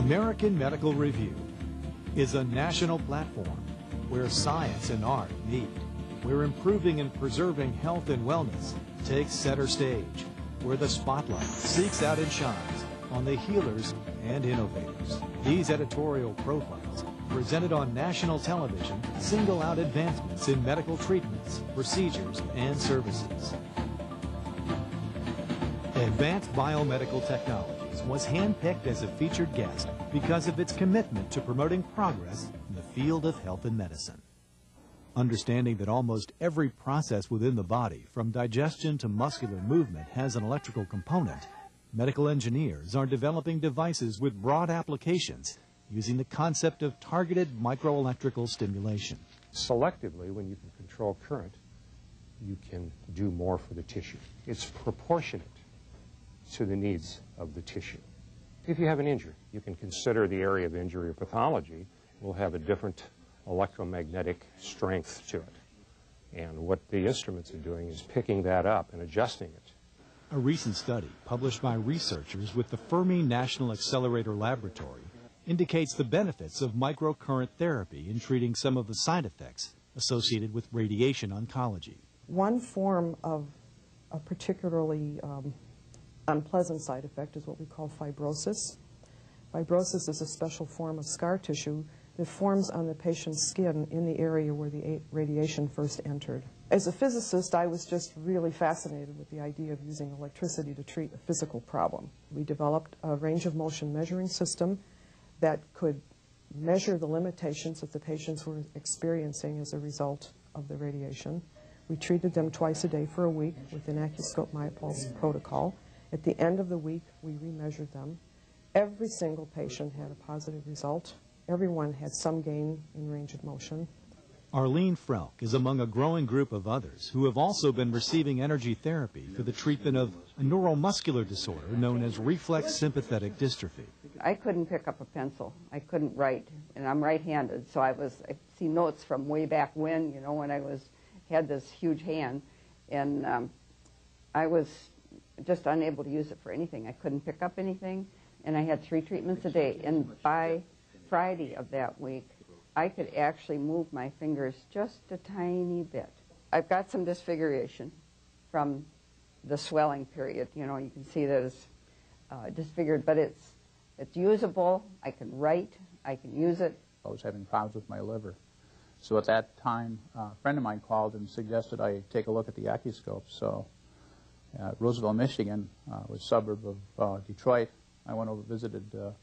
American Medical Review is a national platform where science and art meet, where improving and preserving health and wellness takes center stage, where the spotlight seeks out and shines on the healers and innovators. These editorial profiles, presented on national television, single out advancements in medical treatments, procedures, and services. Advanced Biomedical Technologies was handpicked as a featured guest because of its commitment to promoting progress in the field of health and medicine. Understanding that almost every process within the body, from digestion to muscular movement, has an electrical component, medical engineers are developing devices with broad applications using the concept of targeted microelectrical stimulation. Selectively, when you can control current, you can do more for the tissue. It's proportionate to the needs of the tissue. If you have an injury, you can consider the area of injury or pathology will have a different electromagnetic strength to it. And what the instruments are doing is picking that up and adjusting it. A recent study published by researchers with the Fermi National Accelerator Laboratory indicates the benefits of microcurrent therapy in treating some of the side effects associated with radiation oncology. One form of a particularly unpleasant side effect is what we call fibrosis. Fibrosis is a special form of scar tissue that forms on the patient's skin in the area where the radiation first entered. As a physicist, I was just really fascinated with the idea of using electricity to treat a physical problem. We developed a range of motion measuring system that could measure the limitations that the patients were experiencing as a result of the radiation. We treated them twice a day for a week with an Acuscope MyPulse protocol. At the end of the week, we remeasured them. Every single patient had a positive result. Everyone had some gain in range of motion. Arlene Frelk is among a growing group of others who have also been receiving energy therapy for the treatment of a neuromuscular disorder known as reflex sympathetic dystrophy. I couldn't pick up a pencil. I couldn't write, and I'm right-handed, so I see notes from way back when, you know, when I had this huge hand, and I was just unable to use it for anything. I couldn't pick up anything, and I had 3 treatments a day, and by Friday of that week, I could actually move my fingers just a tiny bit. I've got some disfiguration from the swelling period. You know, you can see that it's disfigured, but it's usable. I can write. I can use it. I was having problems with my liver. So at that time, a friend of mine called and suggested I take a look at the Acuscope. So Roosevelt, Michigan, was a suburb of Detroit. I went over and visited a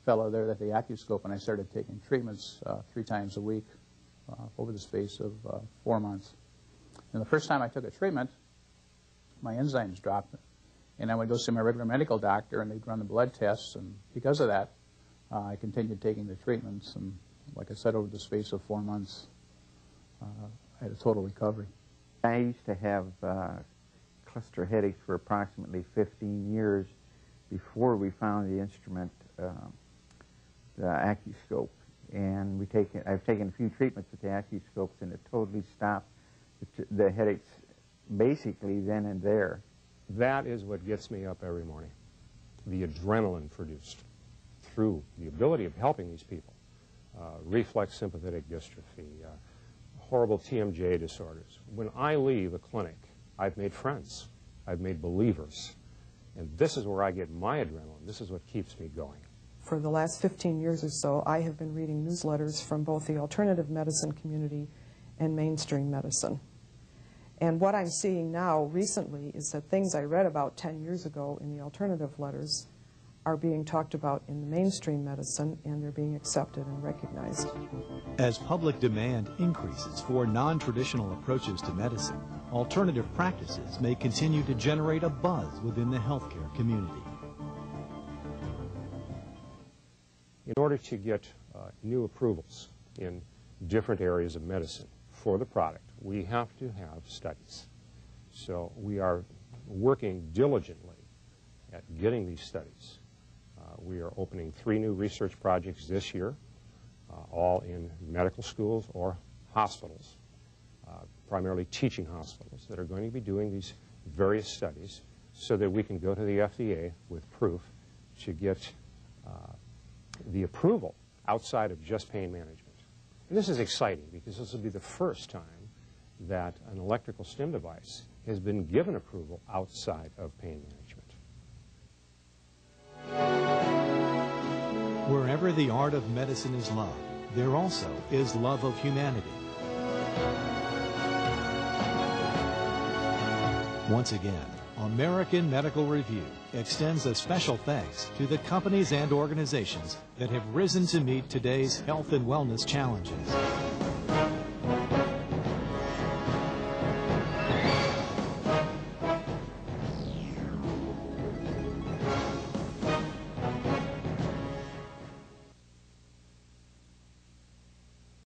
fellow there at the Acuscope, and I started taking treatments 3 times a week over the space of 4 months. And the first time I took a treatment, my enzymes dropped, and I would go see my regular medical doctor, and they'd run the blood tests, and because of that, I continued taking the treatments, and like I said, over the space of 4 months, I had a total recovery. I used to have cluster headaches for approximately 15 years before we found the instrument, the Acuscope, and I've taken a few treatments with the Acuscopes, and it totally stopped the headaches basically then and there. That is what gets me up every morning, the adrenaline produced through the ability of helping these people. Reflex sympathetic dystrophy, horrible TMJ disorders. When I leave a clinic, I've made friends, I've made believers, and this is where I get my adrenaline. This is what keeps me going. For the last 15 years or so, I have been reading newsletters from both the alternative medicine community and mainstream medicine. And what I'm seeing now recently is that things I read about 10 years ago in the alternative letters are being talked about in the mainstream medicine, and they're being accepted and recognized. As public demand increases for non-traditional approaches to medicine, alternative practices may continue to generate a buzz within the healthcare community. In order to get new approvals in different areas of medicine for the product, we have to have studies. So we are working diligently at getting these studies. We are opening 3 new research projects this year, all in medical schools or hospitals, primarily teaching hospitals that are going to be doing these various studies so that we can go to the FDA with proof to get the approval outside of just pain management. And this is exciting because this will be the first time that an electrical stim device has been given approval outside of pain management. Wherever the art of medicine is loved, there also is love of humanity. Once again, American Medical Review extends a special thanks to the companies and organizations that have risen to meet today's health and wellness challenges.